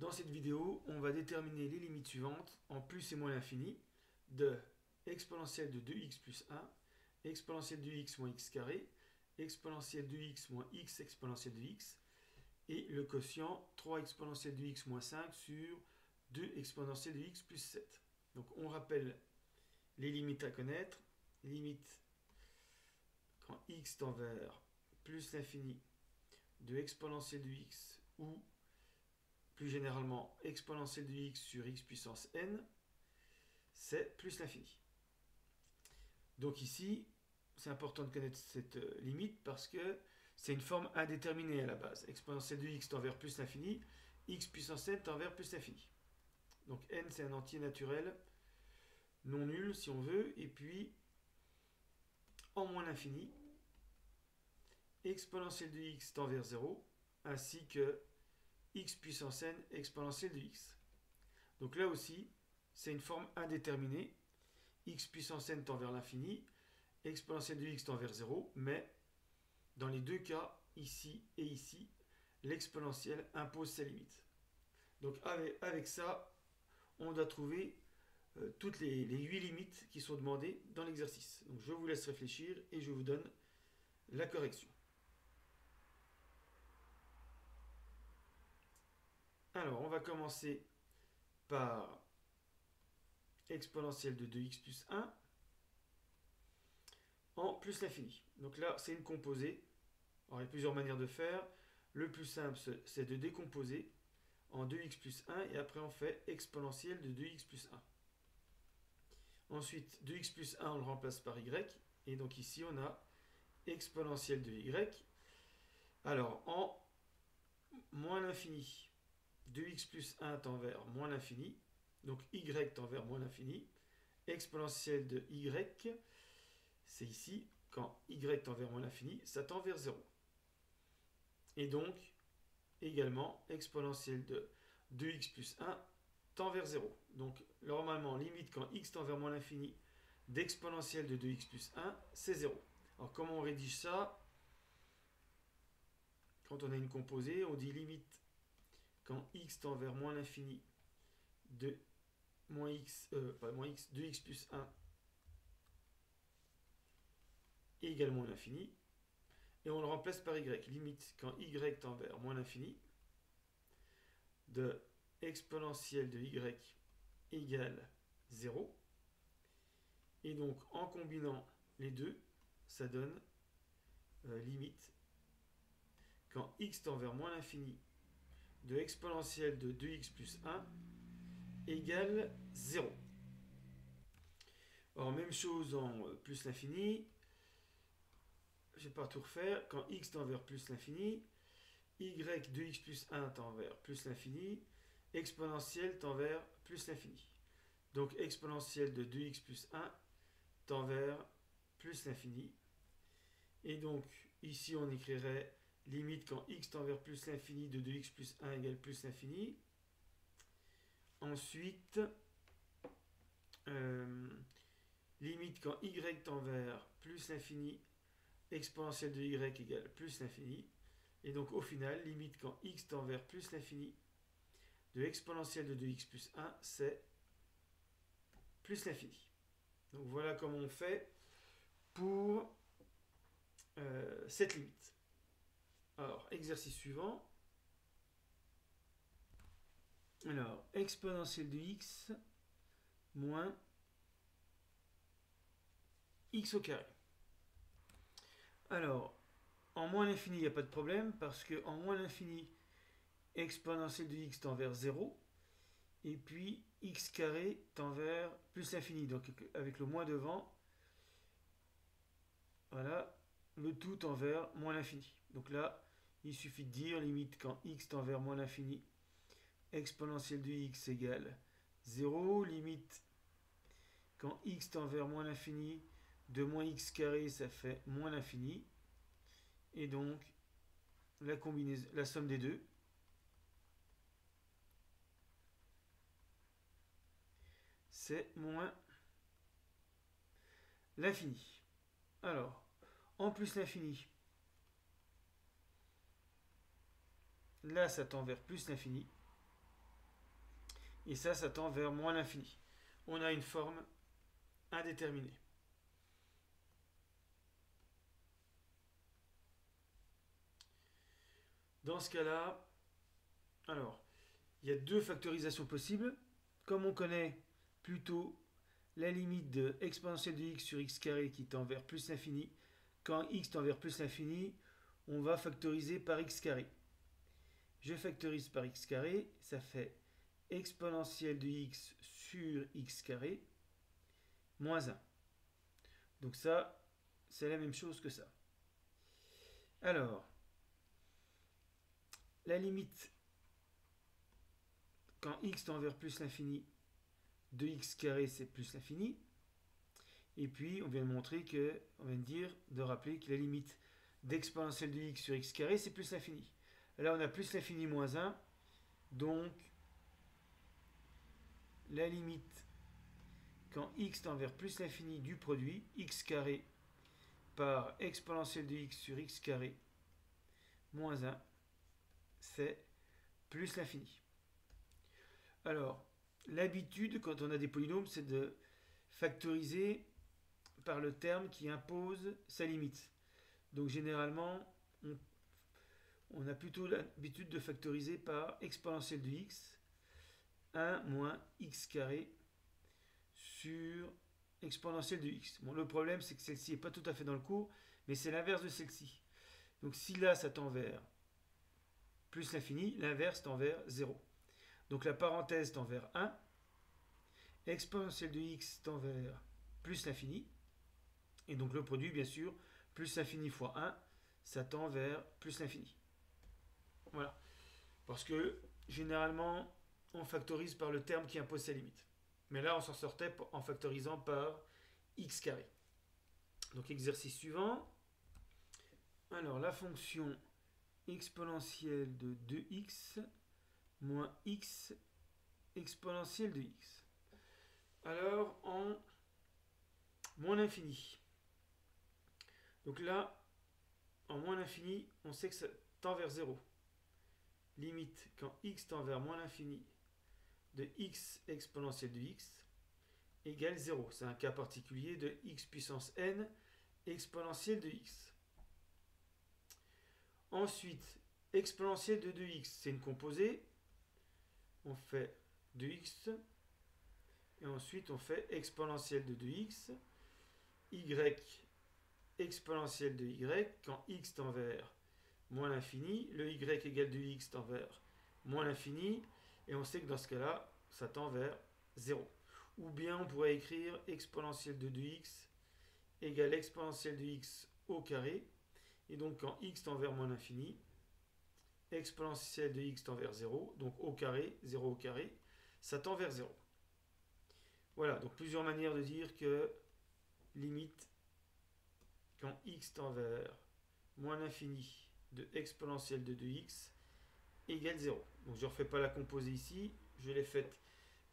Dans cette vidéo, on va déterminer les limites suivantes en plus et moins l'infini de exponentielle de 2x plus 1, exponentielle de x moins x carré, exponentielle de x moins x exponentielle de x, et le quotient 3 exponentielle de x moins 5 sur 2 exponentielle de x plus 7. Donc on rappelle les limites à connaître. Limite quand x tend vers plus l'infini de exponentielle de x ou plus généralement exponentielle de x sur x puissance n, c'est plus l'infini. Donc ici, c'est important de connaître cette limite parce que c'est une forme indéterminée à la base. Exponentielle de x tend vers plus l'infini, x puissance n tend vers plus l'infini. Donc n, c'est un entier naturel non nul si on veut, et puis en moins l'infini, exponentielle de x tend vers 0, ainsi que x puissance n exponentielle de x. Donc là aussi, c'est une forme indéterminée. X puissance n tend vers l'infini, exponentielle de x tend vers 0, mais dans les deux cas, ici et ici, l'exponentielle impose sa limite. Donc avec ça, on doit trouver toutes les 8 limites qui sont demandées dans l'exercice. Donc je vous laisse réfléchir et je vous donne la correction. Alors, on va commencer par exponentielle de 2x plus 1 en plus l'infini. Donc là, c'est une composée. Alors, il y a plusieurs manières de faire. Le plus simple, c'est de décomposer en 2x plus 1 et après on fait exponentielle de 2x plus 1. Ensuite, 2x plus 1, on le remplace par y. Et donc ici, on a exponentielle de y. Alors, en moins l'infini, 2x plus 1 tend vers moins l'infini. Donc y tend vers moins l'infini. Exponentielle de y, c'est ici. Quand y tend vers moins l'infini, ça tend vers 0. Et donc, également, exponentielle de 2x plus 1 tend vers 0. Donc, normalement, limite quand x tend vers moins l'infini d'exponentielle de 2x plus 1, c'est 0. Alors, comment on rédige ça? Quand on a une composée, on dit limite quand x tend vers moins l'infini de moins x, 2x plus 1 égale l'infini. Et on le remplace par y. Limite quand y tend vers moins l'infini de exponentielle de y égale 0. Et donc en combinant les deux, ça donne limite quand x tend vers moins l'infini de exponentielle de 2x plus 1 égale 0. Alors même chose en plus l'infini. Je ne vais pas tout refaire. Quand x tend vers plus l'infini, y de x plus 1 tend vers plus l'infini, exponentielle tend vers plus l'infini. Donc exponentielle de 2x plus 1 tend vers plus l'infini. Et donc ici on écrirait limite quand x tend vers plus l'infini de 2x plus 1 égale plus l'infini. Ensuite, limite quand y tend vers plus l'infini, exponentielle de y égale plus l'infini. Et donc au final, limite quand x tend vers plus l'infini de exponentielle de 2x plus 1, c'est plus l'infini. Donc voilà comment on fait pour cette limite. Alors, exercice suivant. Alors, exponentielle de x moins x au carré. Alors, en moins l'infini, il n'y a pas de problème parce que en moins l'infini, exponentielle de x tend vers 0 et puis x carré tend vers plus l'infini. Donc avec le moins devant, voilà, le tout tend vers moins l'infini. Donc là, il suffit de dire limite quand x tend vers moins l'infini, exponentielle de x égale 0, limite quand x tend vers moins l'infini de moins x carré, ça fait moins l'infini. Et donc, la somme des deux, c'est moins l'infini. Alors, en plus l'infini, là ça tend vers plus l'infini. et ça tend vers moins l'infini. On a une forme indéterminée. Dans ce cas-là, alors, il y a deux factorisations possibles. Comme on connaît plutôt la limite de exponentielle de x sur x carré qui tend vers plus l'infini, quand x tend vers plus l'infini, on va factoriser par x carré. Je factorise par x carré, ça fait exponentielle de x sur x carré moins 1. Donc ça, c'est la même chose que ça. Alors, la limite quand x tend vers plus l'infini de x carré, c'est plus l'infini. Et puis, on vient de rappeler que la limite d'exponentielle de x sur x carré, c'est plus l'infini. Là, on a plus l'infini moins 1. Donc, la limite quand x tend vers plus l'infini du produit, x carré par exponentielle de x sur x carré moins 1, c'est plus l'infini. Alors, l'habitude, quand on a des polynômes, c'est de factoriser par le terme qui impose sa limite. Donc, généralement, on a plutôt l'habitude de factoriser par exponentielle de x, 1 moins x carré sur exponentielle de x. Bon, le problème, c'est que celle-ci n'est pas tout à fait dans le cours, mais c'est l'inverse de celle-ci. Donc, si là, ça tend vers plus l'infini, l'inverse tend vers 0. Donc la parenthèse tend vers 1, exponentielle de x tend vers plus l'infini, et donc le produit, bien sûr, plus l'infini fois 1, ça tend vers plus l'infini. Voilà. Parce que, généralement, on factorise par le terme qui impose sa limite. Mais là, on s'en sortait en factorisant par x carré. Donc exercice suivant. Alors, la fonction exponentielle de 2x moins x exponentielle de x. Alors, en moins l'infini. Donc là, en moins l'infini, on sait que ça tend vers 0. Limite, quand x tend vers moins l'infini de x exponentielle de x égale 0. C'est un cas particulier de x puissance n exponentielle de x. Ensuite, exponentielle de 2x, c'est une composée. On fait 2x et ensuite on fait exponentielle de 2x, y exponentielle de y, quand x tend vers moins l'infini, le y égale 2x tend vers moins l'infini, et on sait que dans ce cas-là, ça tend vers 0. Ou bien on pourrait écrire exponentielle de 2x égale exponentielle de x au carré, et donc quand x tend vers moins l'infini, exponentielle de x tend vers 0, donc au carré, 0 au carré, ça tend vers 0. Voilà, donc plusieurs manières de dire que limite quand x tend vers moins l'infini de exponentielle de 2x égale 0. Donc je ne refais pas la composée ici, je l'ai faite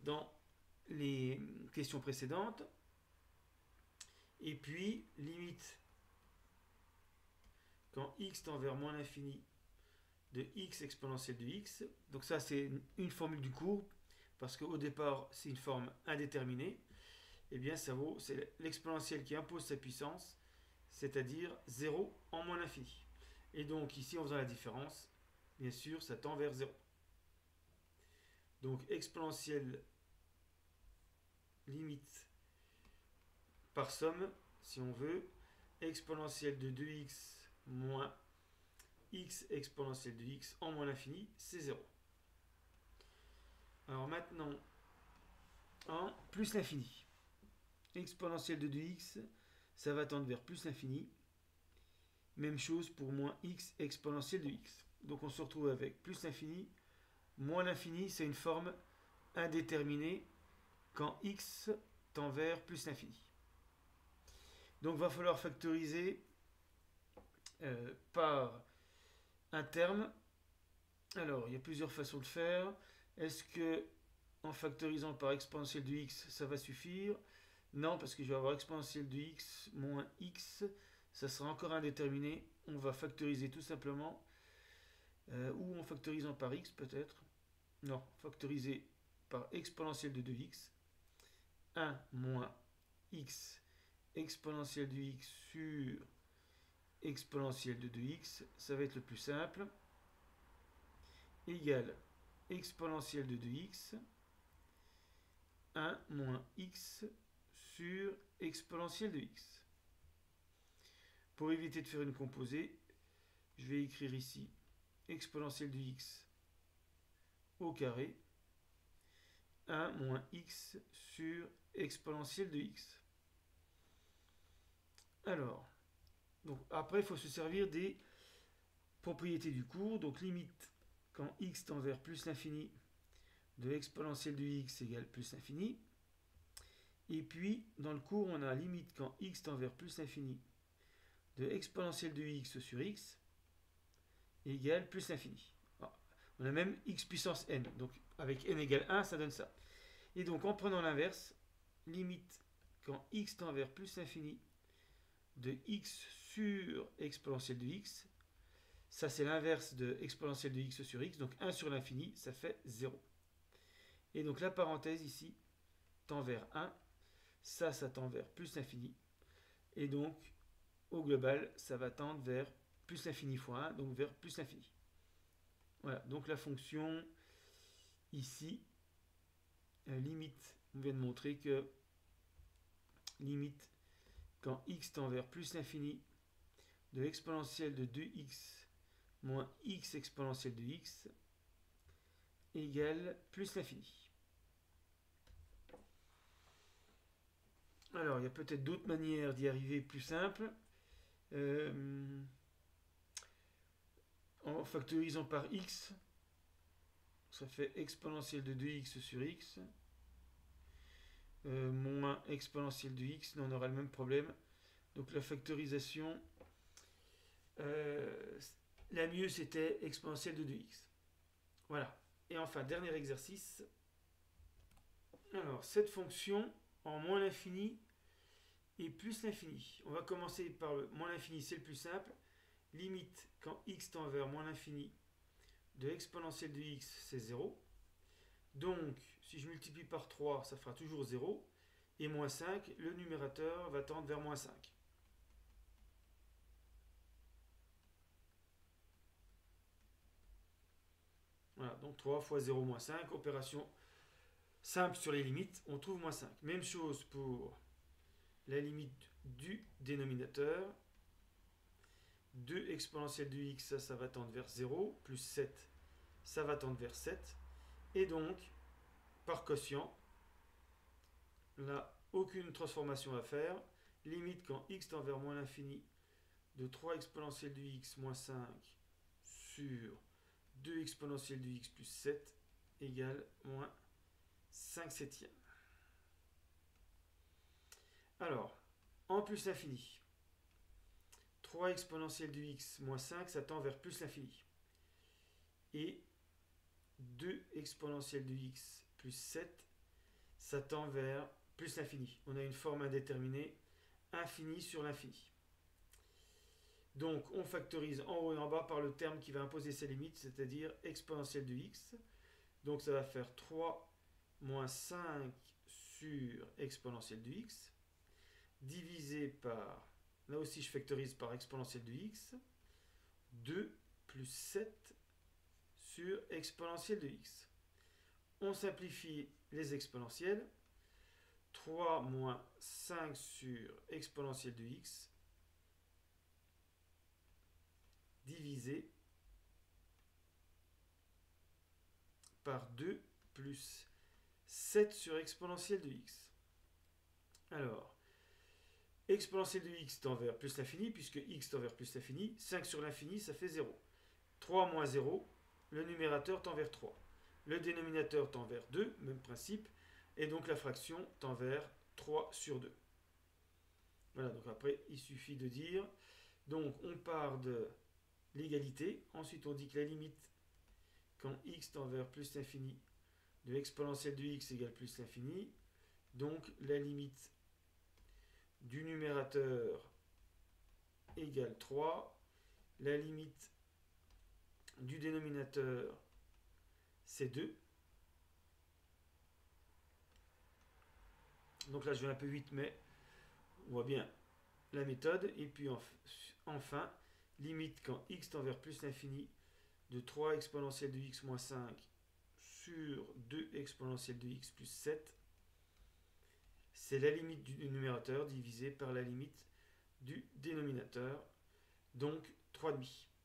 dans les questions précédentes. Et puis, limite quand x tend vers moins l'infini de x exponentielle de x. Donc ça, c'est une formule du cours, parce qu'au départ, c'est une forme indéterminée. Eh bien, c'est l'exponentielle qui impose sa puissance, c'est-à-dire 0 en moins l'infini. Et donc, ici, en faisant la différence, bien sûr, ça tend vers 0. Donc, exponentielle limite par somme, si on veut, exponentielle de 2x moins x exponentielle de x en moins l'infini, c'est 0. Alors maintenant, en plus l'infini. Exponentielle de 2x, ça va tendre vers plus l'infini. Même chose pour moins x exponentielle de x. Donc on se retrouve avec plus l'infini, moins l'infini, c'est une forme indéterminée quand x tend vers plus l'infini. Donc il va falloir factoriser par un terme. Alors, il y a plusieurs façons de faire. Est-ce que en factorisant par exponentielle de x, ça va suffire? Non, parce que je vais avoir exponentielle de x moins x, ça sera encore indéterminé. On va factoriser tout simplement, ou en factorisant par x peut-être. Non, factoriser par exponentielle de 2x. 1 moins x exponentielle de x sur exponentielle de 2x, ça va être le plus simple, égale exponentielle de 2x, 1 moins x sur exponentielle de x. Pour éviter de faire une composée, je vais écrire ici exponentielle de x au carré, 1 moins x sur exponentielle de x. Alors, donc après, il faut se servir des propriétés du cours. Donc, limite quand x tend vers plus l'infini de exponentielle de x égale plus l'infini. Et puis, dans le cours, on a limite quand x tend vers plus l'infini de exponentielle de x sur x égale plus l'infini. On a même x puissance n. Donc, avec n égale 1, ça donne ça. Et donc, en prenant l'inverse, limite quand x tend vers plus l'infini de x sur exponentielle de x, ça c'est l'inverse de exponentielle de x sur x, donc 1 sur l'infini, ça fait 0. Et donc la parenthèse ici tend vers 1, ça tend vers plus l'infini, et donc au global, ça va tendre vers plus l'infini fois 1, donc vers plus l'infini. Voilà, donc la fonction ici, limite, on vient de montrer que limite quand x tend vers plus l'infini de exponentielle de 2x moins x exponentielle de x égale plus l'infini. Alors, il y a peut-être d'autres manières d'y arriver plus simples. En factorisant par x, ça fait exponentielle de 2x sur x, moins exponentielle de x, on aura le même problème. Donc la factorisation, la mieux c'était exponentielle de 2x. Voilà. Et enfin, dernier exercice. Alors, cette fonction en moins l'infini et plus l'infini. On va commencer par le moins l'infini, c'est le plus simple. Limite quand x tend vers moins l'infini de exponentielle de x, c'est 0. Donc, si je multiplie par 3, ça fera toujours 0. Et moins 5, le numérateur va tendre vers moins 5. Voilà, donc 3 fois 0 moins 5, opération simple sur les limites, on trouve moins 5. Même chose pour la limite du dénominateur. 2 exponentielle de x, ça va tendre vers 0, plus 7, ça va tendre vers 7. Et donc, par quotient, là, aucune transformation à faire. Limite quand x tend vers moins l'infini de 3 exponentielle de x moins 5 sur 2 exponentielle de x plus 7 égale moins 5 septièmes. Alors, en plus l'infini, 3 exponentielle de x moins 5, ça tend vers plus l'infini. Et 2 exponentielle de x plus 7, ça tend vers plus l'infini. On a une forme indéterminée, infini sur l'infini. Donc, on factorise en haut et en bas par le terme qui va imposer ses limites, c'est-à-dire exponentielle de x. Donc, ça va faire 3 moins 5 sur exponentielle de x, divisé par, là aussi je factorise par exponentielle de x, 2 plus 7 sur exponentielle de x. On simplifie les exponentielles. 3 moins 5 sur exponentielle de x divisé par 2 plus 7 sur exponentielle de x. Alors, exponentielle de x tend vers plus l'infini, puisque x tend vers plus l'infini. 5 sur l'infini, ça fait 0. 3 moins 0, le numérateur tend vers 3. Le dénominateur tend vers 2, même principe. Et donc la fraction tend vers 3 sur 2. Voilà, donc après, il suffit de dire. Donc on part de l'égalité. Ensuite, on dit que la limite, quand x tend vers plus l'infini, de exponentielle de x égale plus l'infini. Donc la limite du numérateur égale 3. La limite du dénominateur, c'est 2. Donc là, je vais un peu vite, mais on voit bien la méthode. Et puis enfin, limite quand x tend vers plus l'infini de 3 exponentielle de x moins 5 sur 2 exponentielle de x plus 7, c'est la limite du numérateur divisé par la limite du dénominateur, donc 3,5.